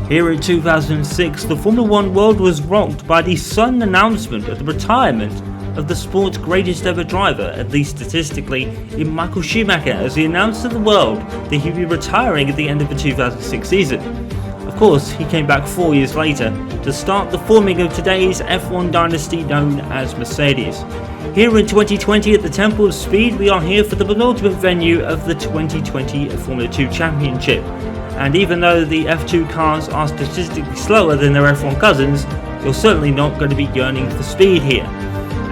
Here in 2006, the Formula 1 world was rocked by the sudden announcement of the retirement of the sport's greatest ever driver, at least statistically, in Michael Schumacher, as he announced to the world that he'd be retiring at the end of the 2006 season. Of course, he came back 4 years later to start the forming of today's F1 dynasty known as Mercedes. Here in 2020 at the Temple of Speed, we are here for the penultimate venue of the 2020 Formula 2 Championship. And even though the F2 cars are statistically slower than their F1 cousins, you're certainly not going to be yearning for speed here.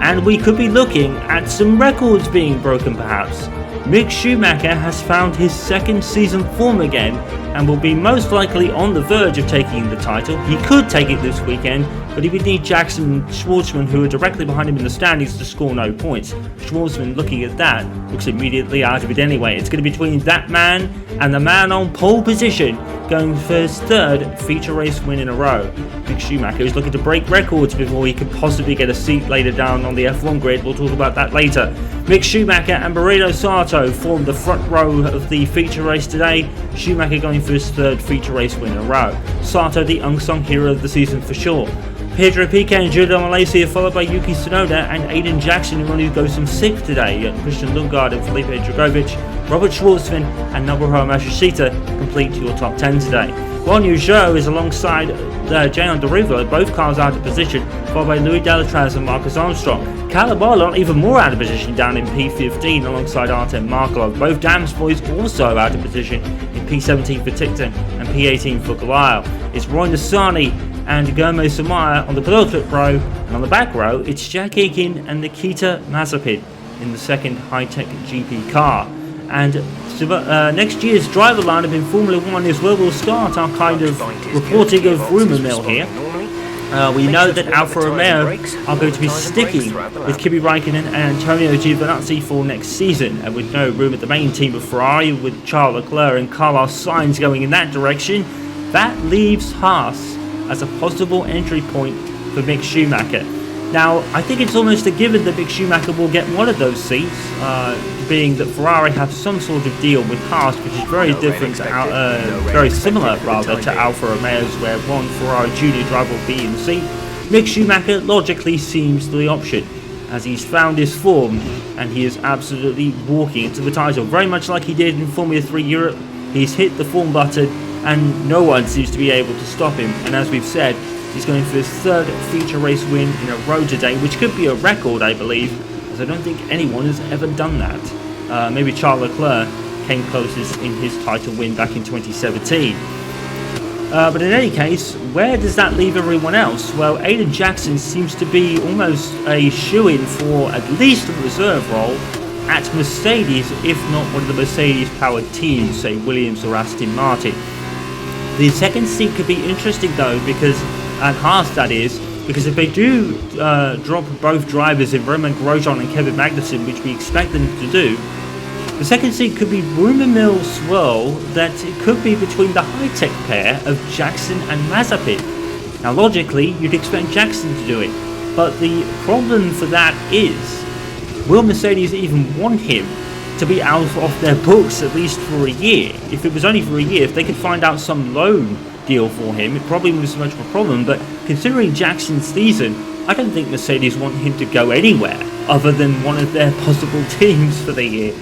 And we could be looking at some records being broken perhaps. Mick Schumacher has found his second season form again and will be most likely on the verge of taking the title. He could take it this weekend, but he would need Jackson and Shwartzman, who are directly behind him in the standings, to score no points. Shwartzman, looking at that, looks immediately out of it anyway. It's going to be between that man and the man on pole position, going for his third feature race win in a row. Mick Schumacher is looking to break records before he could possibly get a seat later down on the F1 grid. We'll talk about that later. Mick Schumacher and Barreto Sato formed the front row of the feature race today. Schumacher going for his third feature race win in a row. Sato the unsung hero of the season for sure. Pedro Piquet and Judo Malaysia followed by Yuki Tsunoda and Aiden Jackson, who only goes from 6th today. Christian Lundgaard and Felipe Drugovich, Robert Shwartzman and Nobuhiro Matsushita complete your top 10 today. Guan Yu Zhou is alongside Jehan Derivo, both cars out of position, followed by Louis Delatraz and Marcus Armstrong. Callum Ilott even more out of position down in P15 alongside Artem Markelov. Both Dams boys also out of position in P17 for Ticton and P18 for Goliath. It's Roy Nissany and Guillermo Samaya on the penultimate row, and on the back row it's Jack Aiken and Nikita Mazepin in the second Hitech GP car. And next year's driver lineup in Formula 1 is where we'll start our kind of reporting of rumour mill here. We know that Alfa Romeo are going to be sticking with Kimi Raikkonen and Antonio Giovinazzi for next season, and with no room at the main team of Ferrari, with Charles Leclerc and Carlos Sainz going in that direction, that leaves Haas as a possible entry point for Mick Schumacher. Now, I think it's almost a given that Mick Schumacher will get one of those seats, being that Ferrari have some sort of deal with Haas, which is very different, very similar rather to Alfa Romeo's, where one Ferrari junior driver will be in the seat. Mick Schumacher logically seems the option, as he's found his form and he is absolutely walking into the title, very much like he did in Formula 3 Europe. He's hit the form button and no one seems to be able to stop him, and as we've said, he's going for his third feature race win in a row today, which could be a record, I believe, as I don't think anyone has ever done that. Maybe Charles Leclerc came closest in his title win back in 2017. But in any case, where does that leave everyone else? Well, Aiden Jackson seems to be almost a shoo-in for at least a reserve role at Mercedes, if not one of the Mercedes-powered teams, say Williams or Aston Martin. The second seat could be interesting though, because at Haas that is, because if they do drop both drivers in Romain Grosjean and Kevin Magnussen, which we expect them to do, the second seat could be rumour mill swirl that it could be between the Hitech pair of Jackson and Mazepin. Now logically, you'd expect Jackson to do it, but the problem for that is, will Mercedes even want him to be out of their books at least for a year? If it was only for a year, if they could find out some loan deal for him, it probably wouldn't be so much of a problem, but considering Jackson's season, I don't think Mercedes want him to go anywhere other than one of their possible teams for the year.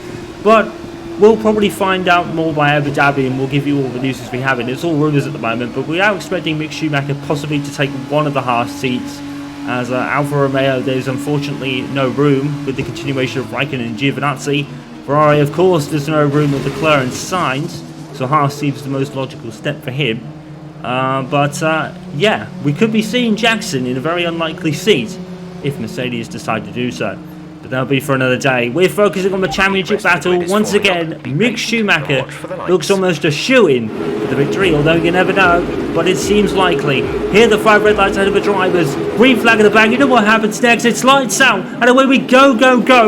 But we'll probably find out more by Abu Dhabi, and we'll give you all the news as we have it. It's all rumours at the moment, but we are expecting Mick Schumacher possibly to take one of the Haas seats, as Alfa Romeo, there's unfortunately no room with the continuation of Raikkonen and Giovinazzi. Ferrari, of course, there's no room with Leclerc and Sainz, so Haas seems the most logical step for him. Yeah, we could be seeing Jackson in a very unlikely seat if Mercedes decide to do so. But that'll be for another day. We're focusing on the championship battle. Once again, Mick Schumacher looks almost a shoo-in for the victory, although you never know, but it seems likely. Here are the 5 red lights out of the drivers. Green flag in the back. You know what happens next. It's lights out, and away we go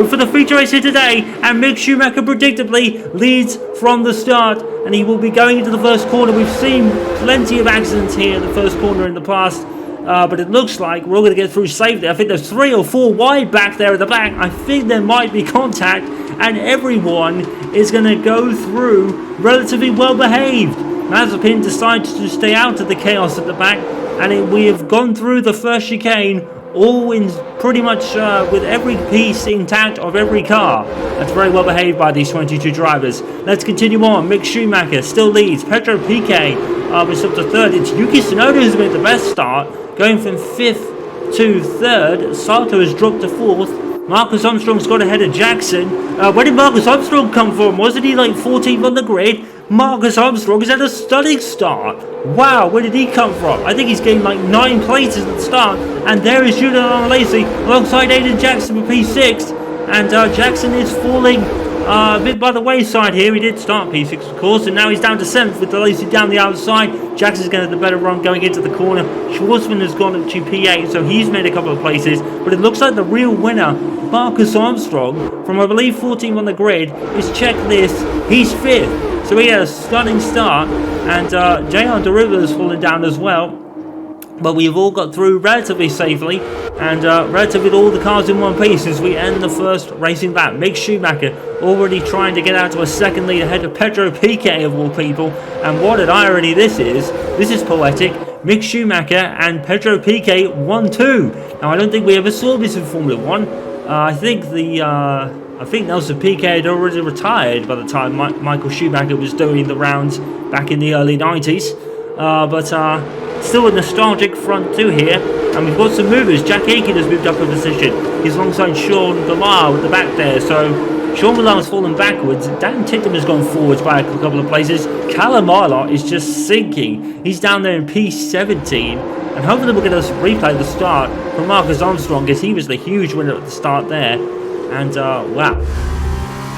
for the feature race here today. And Mick Schumacher predictably leads from the start, and he will be going into the first corner. We've seen plenty of accidents here in the first corner in the past. But it looks like we're all going to get through safely. I think there's 3 or 4 wide back there at the back. I think there might be contact, and everyone is going to go through relatively well behaved. Mazepin decided to stay out of the chaos at the back, and we have gone through the first chicane, all in pretty much with every piece intact of every car. That's very well behaved by these 22 drivers. Let's continue on. Mick Schumacher still leads. Pedro Piquet is up to third. It's Yuki Tsunoda who's made the best start, going from 5th to 3rd. Sato has dropped to 4th. Marcus Armstrong's got ahead of Jackson. Where did Marcus Armstrong come from? Wasn't he like 14th on the grid? Marcus Armstrong has had a stunning start. Wow, where did he come from? I think he's gained like 9 places at the start. And there is Julian Lacey alongside Aiden Jackson for P6. And Jackson is falling a bit by the wayside here. He did start P6, of course, and now he's down to 7th with Lacey down the outside. Jackson's going to have the better run going into the corner. Shwartzman has gone up to P8, so he's made a couple of places. But it looks like the real winner, Marcus Armstrong, from I believe 14th on the grid, is check this, he's 5th. So he had a stunning start, and JR Deriva has fallen down as well. But we've all got through relatively safely, and relatively all the cars in one piece as we end the first racing lap. Mick Schumacher already trying to get out to a second lead ahead of Pedro Piquet of all people. And what an irony this is. This is poetic. Mick Schumacher and Pedro Piquet 1-2. Now I don't think we ever saw this in Formula 1. I think Nelson Piquet had already retired by the time Michael Schumacher was doing the rounds back in the early 90s. But still a nostalgic front two here. And we've got some movers. Jack Aiken has moved up a position. He's alongside Sean Villar at the back there. So Sean Villar has fallen backwards. Dan Tittum has gone forwards by a couple of places. Callum Ilott is just sinking. He's down there in P17. And hopefully we'll get us replay the start from Marcus Armstrong, as he was the huge winner at the start there. And wow.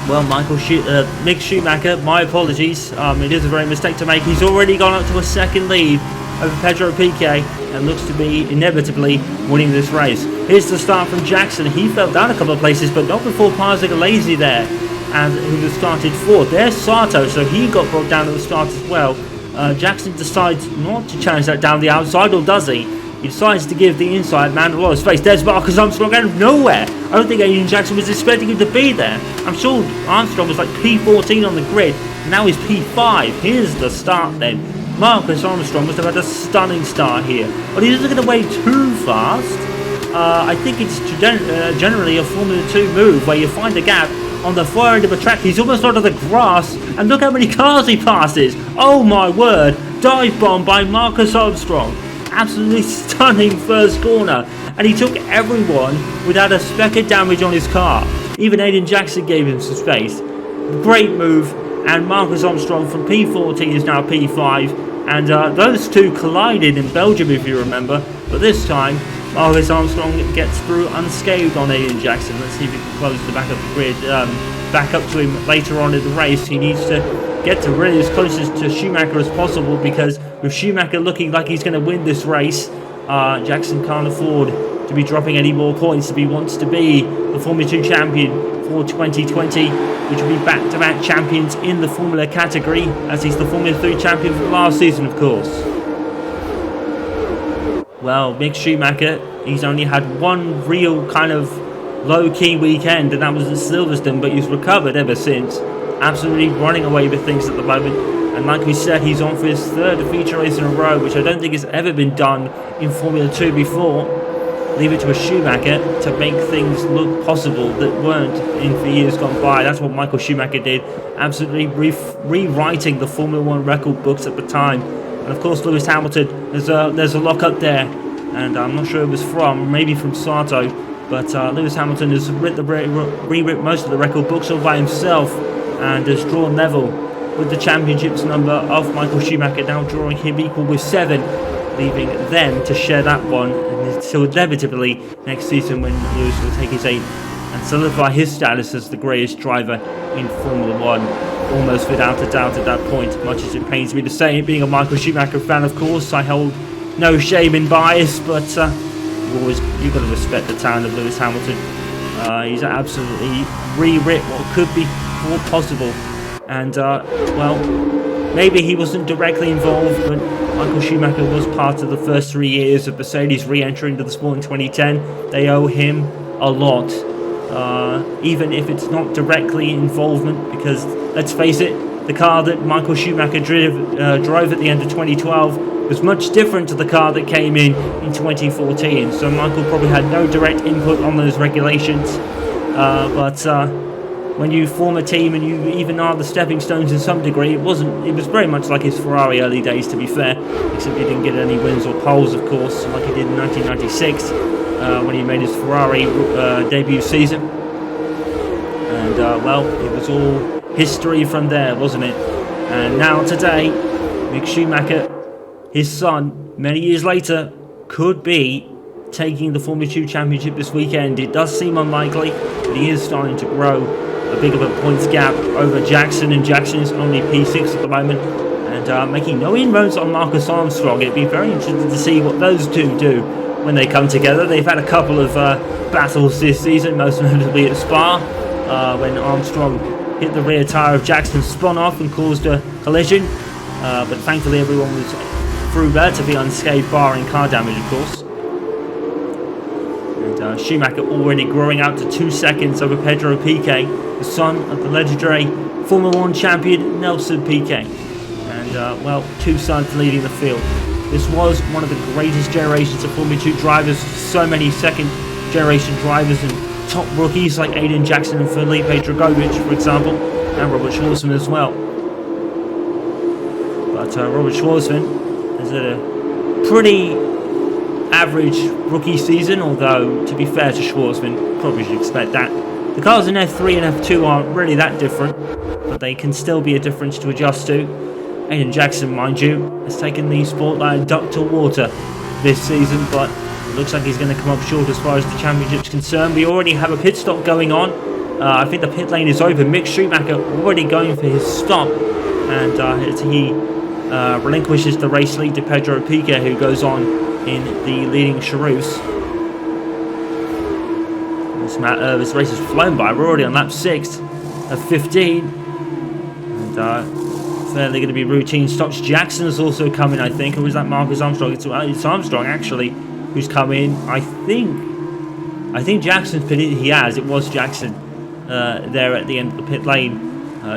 Well, Mick Schumacher, my apologies. It is a very mistake to make. He's already gone up to a second lead over Pedro Piquet and looks to be inevitably winning this race. Here's the start from Jackson. He fell down a couple of places, but not before passing Lazy there, and who was started 4th. There's Sato, so he got brought down at the start as well. Jackson decides not to challenge that down the outside, or does he? He decides to give the inside man a lot of space. There's Marcus Armstrong out of nowhere. I don't think Aiden Jackson was expecting him to be there. I'm sure Armstrong was like P14 on the grid. Now he's P5. Here's the start then. Marcus Armstrong must have had a stunning start here. But he doesn't get away too fast. I think it's generally a Formula 2 move where you find a gap on the far end of a track. He's almost onto the grass. And look how many cars he passes. Oh my word. Dive bomb by Marcus Armstrong. Absolutely stunning first corner, and he took everyone without a speck of damage on his car. Even Aiden Jackson gave him some space. Great move, and Marcus Armstrong from P14 is now P5, and those two collided in Belgium, if you remember, but this time Marcus Armstrong gets through unscathed on Aiden Jackson. Let's see if he can close the back of the grid, back up to him later on in the race. He needs to get to really as close to Schumacher as possible, because with Schumacher looking like he's going to win this race, Jackson can't afford to be dropping any more points if he wants to be the Formula 2 champion for 2020, which will be back-to-back champions in the Formula category, as he's the Formula 3 champion from last season, of course. Well, Mick Schumacher, he's only had one real kind of low-key weekend, and that was at Silverstone, but he's recovered ever since. Absolutely running away with things at the moment, and like we said, he's on for his 3rd feature race in a row, which I don't think has ever been done in Formula 2 before. Leave it to a Schumacher to make things look possible that weren't in for years gone by. That's what Michael Schumacher did, absolutely rewriting the Formula 1 record books at the time. And of course Lewis Hamilton, there's a lock up there, and I'm not sure it was from, maybe from Sato, but Lewis Hamilton has rewritten most of the record books all by himself, and has drawn level with the championships number of Michael Schumacher, now drawing him equal with 7, leaving them to share that one until inevitably next season, when Lewis will take his 8th and solidify his status as the greatest driver in Formula 1, almost without a doubt at that point. Much as it pains me to say it, being a Michael Schumacher fan, of course, I hold no shame in bias, but you've got to respect the talent of Lewis Hamilton. He's absolutely rewritten what could be more possible, and well, maybe he wasn't directly involved, but Michael Schumacher was part of the first 3 years of Mercedes re-entry into the sport in 2010. They owe him a lot, even if it's not directly involvement, because let's face it, the car that Michael Schumacher drove at the end of 2012 was much different to the car that came in 2014. So Michael probably had no direct input on those regulations. But when you form a team and you even are the stepping stones in some degree, it was very much like his Ferrari early days, to be fair, except he didn't get any wins or poles, of course, like he did in 1996 when he made his Ferrari debut season. And well, it was all history from there, wasn't it? And now today, Mick Schumacher, his son, many years later, could be taking the Formula 2 Championship this weekend. It does seem unlikely, but he is starting to grow a big of a points gap over Jackson, and Jackson is only P6 at the moment, and making no inroads on Marcus Armstrong. It'd be very interesting to see what those two do when they come together. They've had a couple of battles this season, most notably at Spa, when Armstrong hit the rear tyre of Jackson, spun off and caused a collision, but thankfully everyone was through relatively unscathed, barring car damage, of course. And Schumacher already growing out to 2 seconds over Pedro Piquet, the son of the legendary Formula 1 champion Nelson Piquet. And well, two sons leading the field. This was one of the greatest generations of Formula 2 drivers. So many second generation drivers and top rookies like Aiden Jackson and Felipe Dragovic, for example, and Robert Shwartzman as well. But Robert Shwartzman has a pretty average rookie season, although to be fair to Shwartzman, probably should expect that. The cars in F3 and F2 aren't really that different, but they can still be a difference to adjust to. Aiden Jackson, mind you, has taken the Sportline duck to water this season, but it looks like he's going to come up short as far as the championship's concerned. We already have a pit stop going on. I think the pit lane is open. Mick Schumacher already going for his stop, and as he relinquishes the race lead to Pedro Piquet, who goes on in the leading Charouse. This race has flown by. We're already on lap 6 of 15, and fairly going to be routine stops. Jackson is also coming, I think, or is that Marcus Armstrong? It's Armstrong actually who's come in. I think Jackson's pitted. He has. It was Jackson there at the end of the pit lane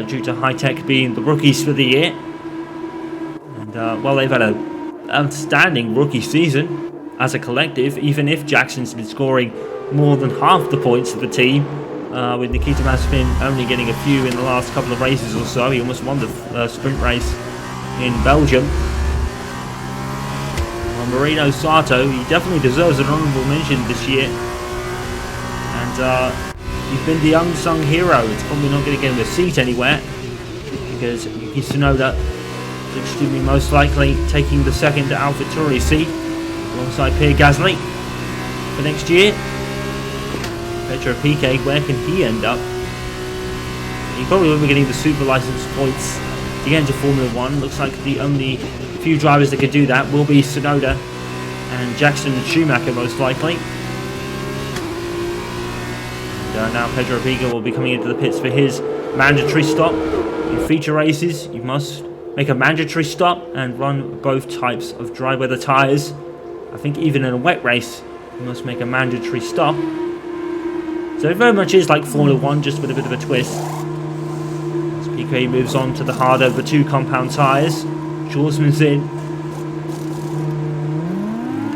due to Hitech being the rookies for the year. And well, they've had an outstanding rookie season as a collective, even if Jackson's been scoring more than half the points of the team, with Nikita Mazepin only getting a few in the last couple of races or so. He almost won the sprint race in Belgium. Well, Marino Sato, he definitely deserves an honourable mention this year, and he's been the unsung hero. It's probably not going to get him a seat anywhere, because Yuki Tsunoda is extremely most likely taking the second AlphaTauri seat alongside Pierre Gasly for next year. Pedro Piquet, where can he end up? He probably won't be getting the super license points to get into Formula 1. Looks like the only few drivers that could do that will be Tsunoda and Jackson and Schumacher, most likely. And now Pedro Piquet will be coming into the pits for his mandatory stop. In feature races, you must make a mandatory stop and run both types of dry weather tyres. I think even in a wet race, you must make a mandatory stop. So it very much is like Formula 1, just with a bit of a twist. As Piquet moves on to the harder of the two compound tyres, Schwarzman's in.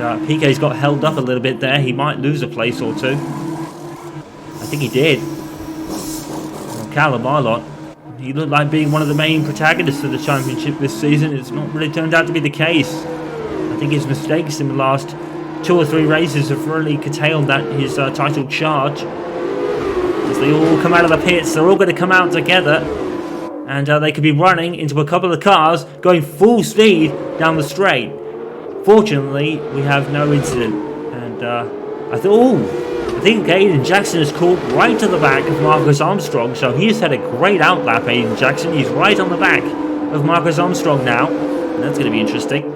And Piquet's got held up a little bit there. He might lose a place or two. I think he did. Well, Callum Ilott, he looked like being one of the main protagonists of the championship this season. It's not really turned out to be the case. I think his mistakes in the last 2 or 3 races have really curtailed his title charge. As they all come out of the pits, they're all going to come out together, and they could be running into a couple of cars going full speed down the straight. Fortunately, we have no incident, and I think Aiden Jackson is caught right to the back of Marcus Armstrong, so he has had a great outlap. Aiden Jackson, he's right on the back of Marcus Armstrong now, and that's going to be interesting.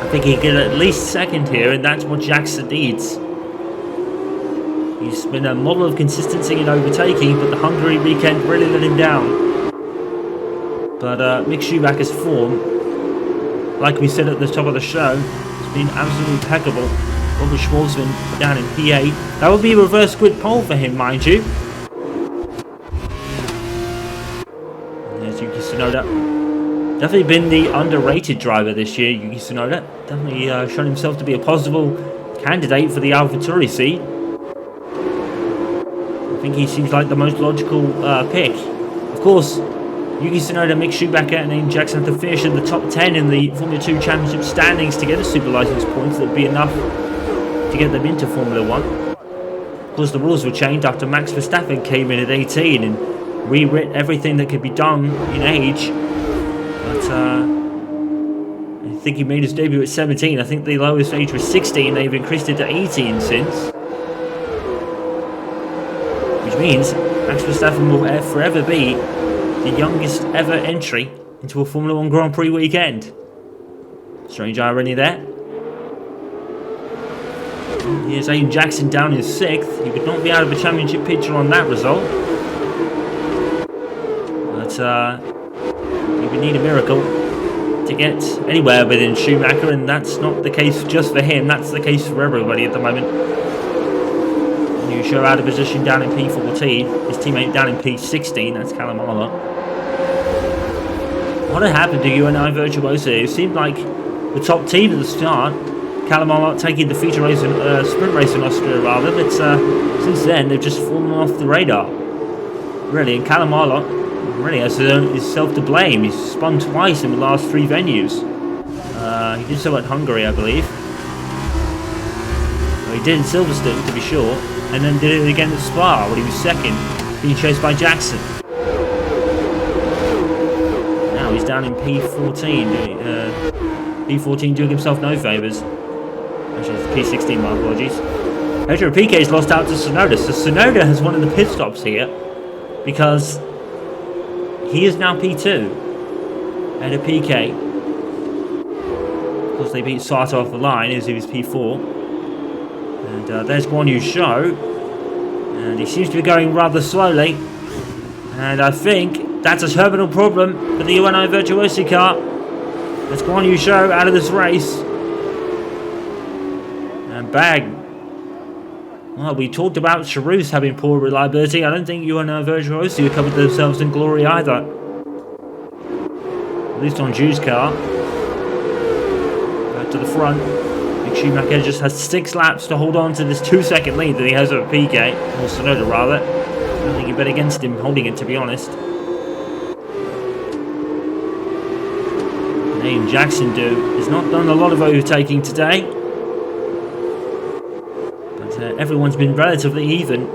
I think he can get at least second here, and that's what Jackson needs. He's been a model of consistency in overtaking, but the Hungary weekend really let him down. But Mick Schumacher's form, like we said at the top of the show, has been absolutely impeccable. Robert Schwartzman down in P8. That would be a reverse grid pole for him, mind you. Tsunoda. Definitely been the underrated driver this year, Yuki Tsunoda. Definitely shown himself to be a possible candidate for the AlphaTauri seat. I think he seems like the most logical pick. Of course, Yuki Tsunoda, Mick Schumacher and Aiden Jackson have to finish in the top 10 in the Formula 2 Championship standings to get a super license points that would be enough to get them into Formula 1. Of course, the rules were changed after Max Verstappen came in at 18 and rewrit everything that could be done in age. But I think he made his debut at 17. I think the lowest age was 16. They've increased it to 18 since. Which means Max Verstappen will forever be the youngest ever entry into a Formula 1 Grand Prix weekend. Strange irony there. Here's Aiden Jackson down in 6th. He would not be out of a championship picture on that result. But he would need a miracle to get anywhere within Schumacher, and that's not the case just for him, that's the case for everybody at the moment. New show out of position down in P14, his teammate down in P16, that's Callum Ilott. What had happened to UNI Virtuoso? It seemed like the top team at the start, Callum Ilott taking the feature race and sprint race in Austria rather, but since then they've just fallen off the radar. Really, and Callum Ilott really has himself to blame. He's spun twice in the last 3 venues. He did so at Hungary, I believe. Well, he did in Silverstone, to be sure, and then did it again at Spa when he was 2nd, being chased by Jackson. Now he's down in P14. P14 doing himself no favours. Actually, it's P16, my apologies. Pedro Piquet's lost out to Tsunoda, so Tsunoda has one of the pit stops here because he is now P2 and a Piquet. Of course, they beat Sato off the line as he was P4. And there's Guan Yu's show. And he seems to be going rather slowly. And I think that's a terminal problem for the UNI Virtuosi car. That's Guan Yu's show out of this race. And bang. Well, we talked about Charouz having poor reliability. I don't think UNI Virtuosi have covered themselves in glory either. At least on Ju's car. Back to the front. Mick Schumacher just has 6 laps to hold on to this 2-second lead that he has over Piquet. Or Tsunoda rather. I don't think you bet against him holding it, to be honest. And Aiden Jackson has not done a lot of overtaking today. Everyone's been relatively even.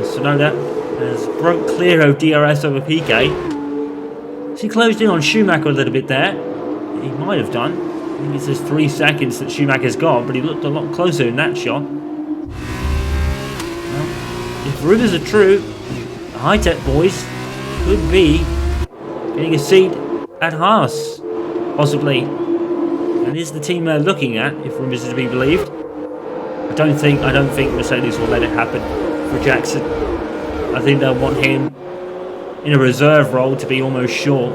Tsunoda has broke clear of DRS over Piquet. He closed in on Schumacher a little bit there. He might have done. I think it's just 3 seconds that Schumacher's got, but he looked a lot closer in that shot. Well, if rumours are true, the Hitech boys could be getting a seat at Haas, possibly. And is the team they're looking at, if rumours are to be believed. I don't think Mercedes will let it happen for Jackson. I think they'll want him in a reserve role to be almost sure.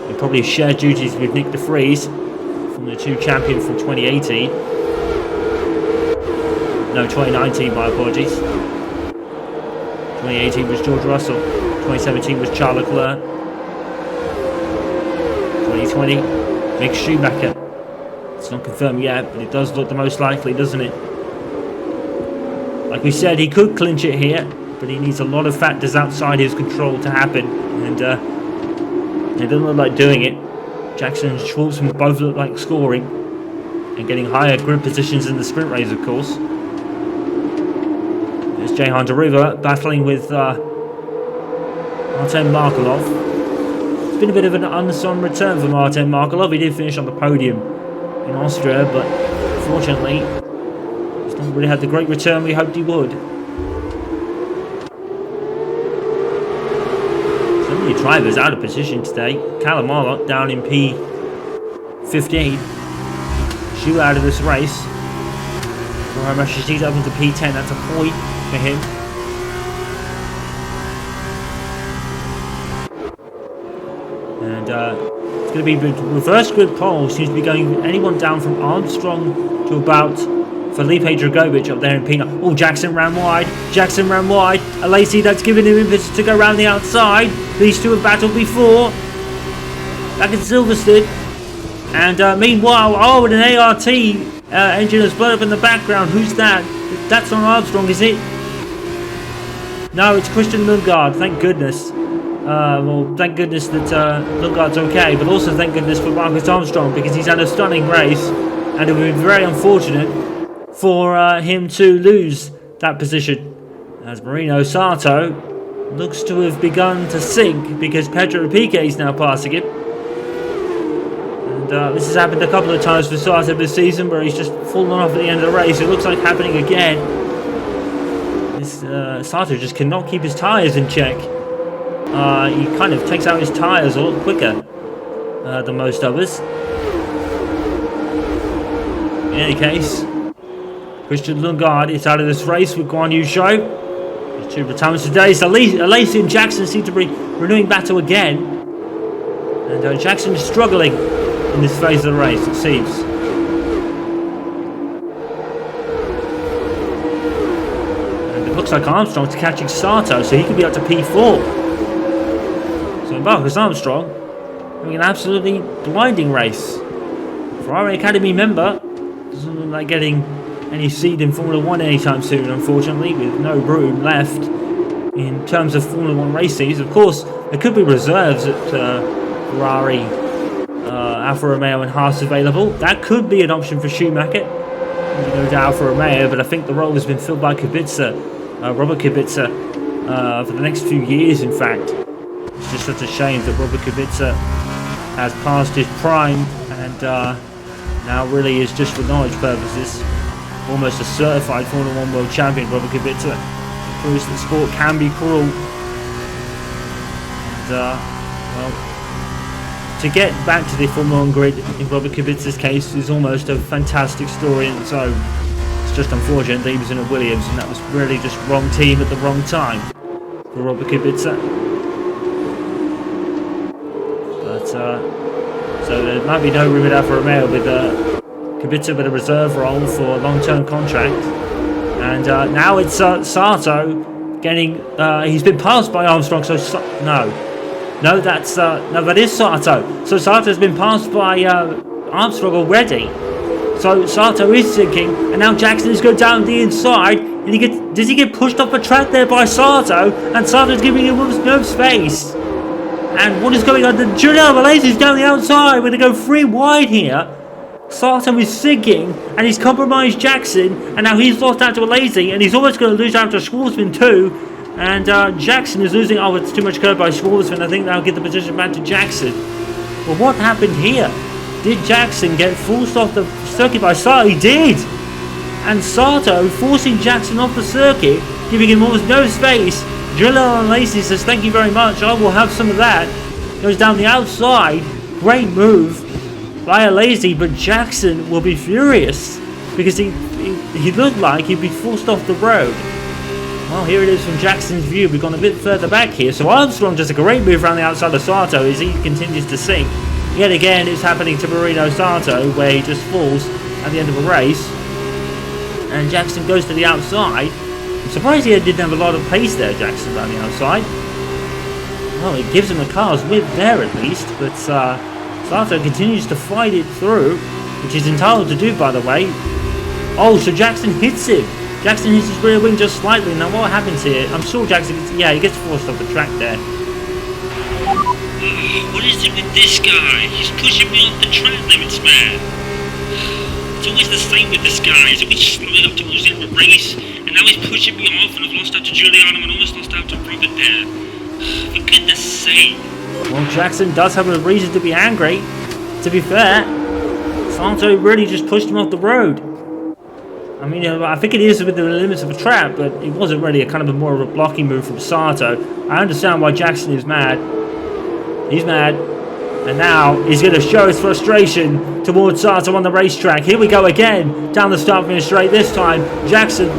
He'll probably share duties with Nick de Vries, Formula 2 champion from 2018. No, 2019, my apologies. 2018 was George Russell. 2017 was Charles Leclerc. 2020, Mick Schumacher. It's not confirmed yet, but it does look the most likely, doesn't it? Like we said, he could clinch it here, but he needs a lot of factors outside his control to happen, and it doesn't look like doing it. Jackson and Shwartzman both look like scoring and getting higher grid positions in the sprint race, of course. There's Jehan Daruva battling with Martin Markelov. It's been a bit of an unsung return for Martin Markelov. He did finish on the podium in Austria, but unfortunately he's not really had the great return we hoped he would. So many drivers out of position today. Callum Ilott down in P15. Shoot out of this race. Roman Rashid up into P10. That's a point for him. And it's going to be reverse grid pole. Seems to be going anyone down from Armstrong to about Felipe Dragovic up there in Pina. Oh, Jackson ran wide. Jackson ran wide. Alesi, that's giving him impetus to go around the outside. These two have battled before. Back in Silverstone. And meanwhile, oh, and an ART engine has blown up in the background. Who's that? That's not Armstrong, is it? No, it's Christian Lundgaard. Thank goodness. Well, thank goodness that Lundgaard's okay, but also thank goodness for Marcus Armstrong, because he's had a stunning race, and it would be very unfortunate for him to lose that position. As Marino Sato looks to have begun to sink, because Pedro Piquet is now passing him. And this has happened a couple of times for Sato this season, where he's just fallen off at the end of the race. It looks like happening again. This Sato just cannot keep his tyres in check. He kind of takes out his tyres a lot quicker than most of us. In any case, Christian Lundgaard is out of this race with Guan Yu Zhou. His two retirements today. So Alesi and Jackson seem to be renewing battle again. And Jackson is struggling in this phase of the race, it seems. And it looks like Armstrong's catching Sato, so he could be up to P4. So Marcus Armstrong having an absolutely blinding race. Ferrari Academy member doesn't look like getting any seed in Formula 1 anytime soon, unfortunately, with no room left in terms of Formula 1 races. Of course, there could be reserves at Ferrari, Alfa Romeo and Haas available. That could be an option for Schumacher. No doubt Alfa Romeo, but I think the role has been filled by Kubica, Robert Kubica, for the next few years, in fact. It's just such a shame that Robert Kubica has passed his prime and now really is, just for knowledge purposes, almost a certified Formula 1 world champion. Robert Kubica proves that sport can be cruel. And, well, to get back to the Formula 1 grid in Robert Kubica's case is almost a fantastic story in its own. It's just unfortunate that he was in a Williams, and that was really just wrong team at the wrong time for Robert Kubica. So there might be no room at Alfa Romeo with Kubica with a reserve role for a long-term contract. And now it's Sato getting... he's been passed by Armstrong, so... No, that is Sato. So Sato's been passed by Armstrong already. So Sato is sinking, and now Jackson is going down the inside. And does he get pushed off the track there by Sato? And Sato's giving him no space. And what is going on? Giuliano Alesi is down the outside. We're going to go 3 wide here. Sato is sinking, and he's compromised Jackson, and now he's lost out to Alesi, and he's almost going to lose out to Shwartzman too. And Jackson is losing. Oh, it's too much curve by Shwartzman. I think that'll get the position back to Jackson. Well, what happened here? Did Jackson get forced off the circuit by Sato? He did. And Sato forcing Jackson off the circuit, giving him almost no space. Giuliano Alesi says, thank you very much, I will have some of that. Goes down the outside. Great move by Alesi, but Jackson will be furious because he looked like he'd be forced off the road. Well, here it is from Jackson's view. We've gone a bit further back here. So Armstrong does a great move around the outside of Sato as he continues to sink. Yet again, it's happening to Marino Sato, where he just falls at the end of a race. And Jackson goes to the outside. I'm surprised he didn't have a lot of pace there, Jackson, around the outside. Well, it gives him a car's width there at least, but Sato continues to fight it through, which he's entitled to do, by the way. Oh, so Jackson hits him. Jackson hits his rear wing just slightly. Now, what happens here? I'm sure Jackson gets... Yeah, he gets forced off the track there. What is it with this guy? He's pushing me off the track limits, man. It's always the same with this guy. He's always slowing up towards the end of a race, and now he's pushing me off, and I've lost out to Giuliano and almost lost out to Robert there. For goodness sake. Well, Jackson does have a reason to be angry. To be fair, Sato really just pushed him off the road. I mean, I think it is within the limits of a trap, but it wasn't really more of a blocking move from Sato. I understand why Jackson is mad. He's mad. And now he's going to show his frustration towards Sato on the racetrack. Here we go again, down the start finish straight. This time, Jackson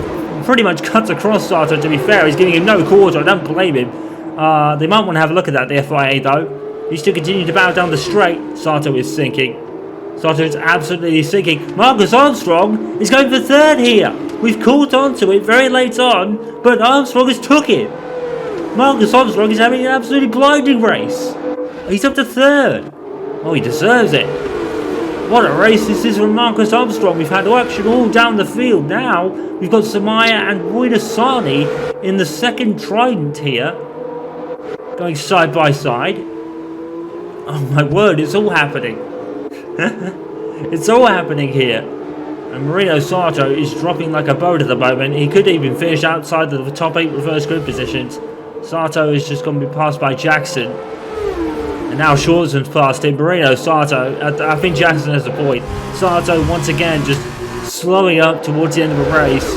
pretty much cuts across Sato, to be fair. He's giving him no quarter. I don't blame him. They might want to have a look at that, the FIA, though. He still continues to bow down the straight. Sato is sinking. Sato's absolutely sinking. Marcus Armstrong is going for third here. We've caught on to it very late on, but Armstrong has took it. Marcus Armstrong is having an absolutely blinding race. He's up to third. Oh, he deserves it. What a race this is from Marcus Armstrong. We've had action all down the field. Now we've got Samaya and Roy Asani in the second trident here, going side by side. Oh my word, it's all happening. It's all happening here. And Marino Sato is dropping like a boat at the moment. He could even finish outside of the top 8 reverse grid positions. Sato is just going to be passed by Jackson. And now Shwartzman's passed him. Marino Sato, I think Jackson has a point. Sato once again just slowing up towards the end of the race.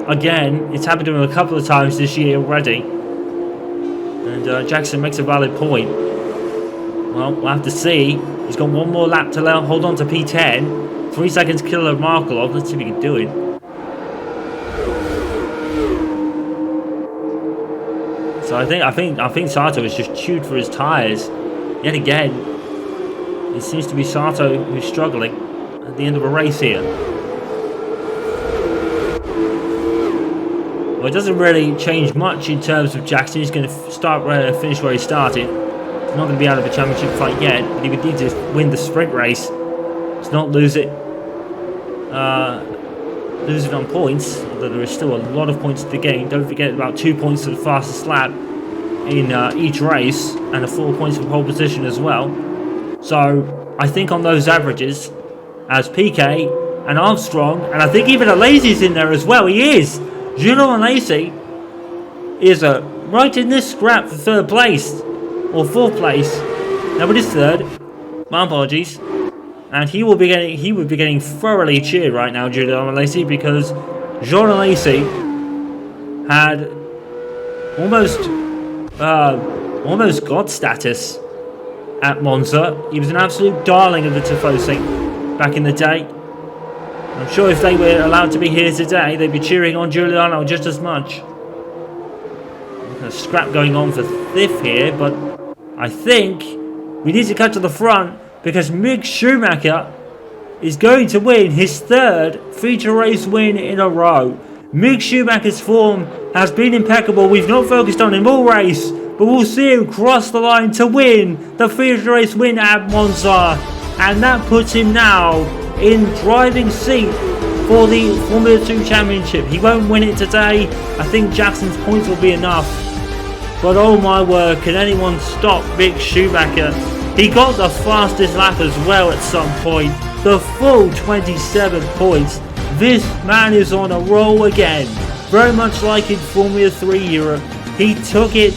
Again, it's happened to him a couple of times this year already. And Jackson makes a valid point. Well, we'll have to see. He's got one more lap to hold on to P10. 3 seconds killer Markelov. Let's see if he can do it. So I think Sato is just chewed for his tyres. Yet again, it seems to be Sato who's struggling at the end of a race here. Well, it doesn't really change much in terms of Jackson. He's going to start finish where he started. He's not going to be out of the championship fight yet, but he would need to win the sprint race. Let's not lose it. Lose it on points, although there is still a lot of points to the game. Don't forget about 2 points for the fastest lap in each race, and 4 points for pole position as well. So I think on those averages, as PK and Armstrong, and I think even Alesi's in there as well. He is. Juno Alesi is right in this scrap for third place or fourth place. No, it is third. My apologies. And he would be getting thoroughly cheered right now, Juno Alesi, because Jean Alesi had almost god status at Monza. He was an absolute darling of the Tifosi back in the day. I'm sure if they were allowed to be here today, they'd be cheering on Giuliano just as much. A scrap going on for fifth here, but I think we need to cut to the front because Mick Schumacher is going to win his third feature race win in a row. Mick Schumacher's form has been impeccable. We've not focused on him all race, but we'll see him cross the line to win the feature race win at Monza. And that puts him now in driving seat for the Formula 2 Championship. He won't win it today. I think Jackson's points will be enough. But oh my word, can anyone stop Mick Schumacher? He got the fastest lap as well at some point. The full 27 points. This man is on a roll again. Very much like in Formula 3 Europe. He took it.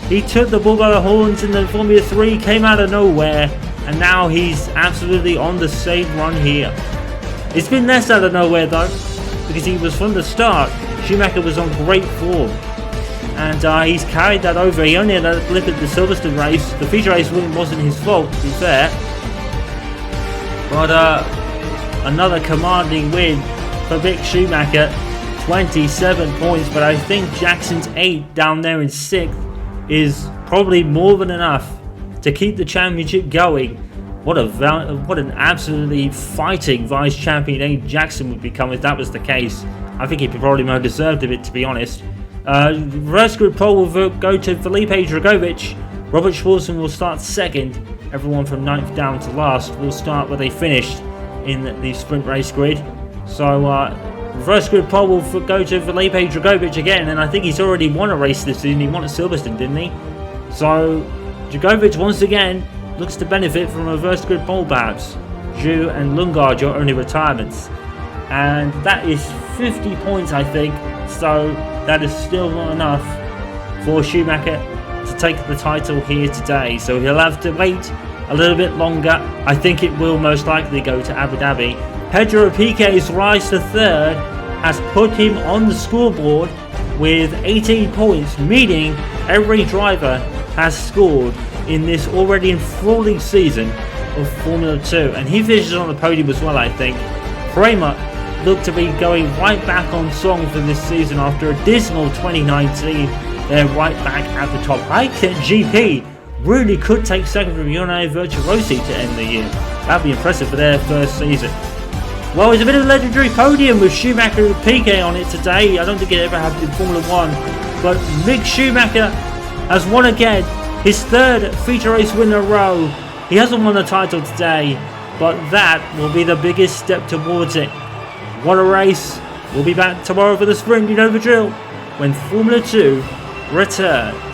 He took the bull by the horns in the Formula 3, came out of nowhere, and now he's absolutely on the same run here. It's been less out of nowhere though, because he was from the start. Schumacher was on great form, and he's carried that over. He only had a blip at the Silverstone race. The feature race win wasn't his fault, to be fair. But another commanding win for Mick Schumacher. 27 points, but I think Jackson's 8 down there in 6th is probably more than enough to keep the championship going. What an absolutely fighting vice champion Aiden Jackson would become if that was the case. I think he probably more deserved of it, to be honest. Reverse group pole will go to Felipe Dragovic. Robert Schwarzman will start second. Everyone from 9th down to last will start where they finished in the sprint race grid. So reverse grid pole will go to Felipe Dragovic again, and I think he's already won a race this season. He won at Silverstone, didn't he? So Dragovic once again looks to benefit from a reverse grid pole perhaps. Zhu and Lungard your only retirements. And that is 50 points, I think. So that is still not enough for Schumacher to take the title here today. So he'll have to wait a little bit longer. I think it will most likely go to Abu Dhabi. Pedro Piquet's rise to third has put him on the scoreboard with 18 points, meaning every driver has scored in this already enthralling season of Formula 2. And he finishes on the podium as well, I think. Prema looked to be going right back on song for this season after a dismal 2019. They're right back at the top. I think GP really could take second from Yone Virtuosi to end the year. That'd be impressive for their first season. Well, it's a bit of a legendary podium with Schumacher and Piquet on it today. I don't think it ever happened in Formula 1. But Mick Schumacher has won again. His third feature race win in a row. He hasn't won the title today, but that will be the biggest step towards it. What a race. We'll be back tomorrow for the sprint, you know the drill, when Formula 2 returns.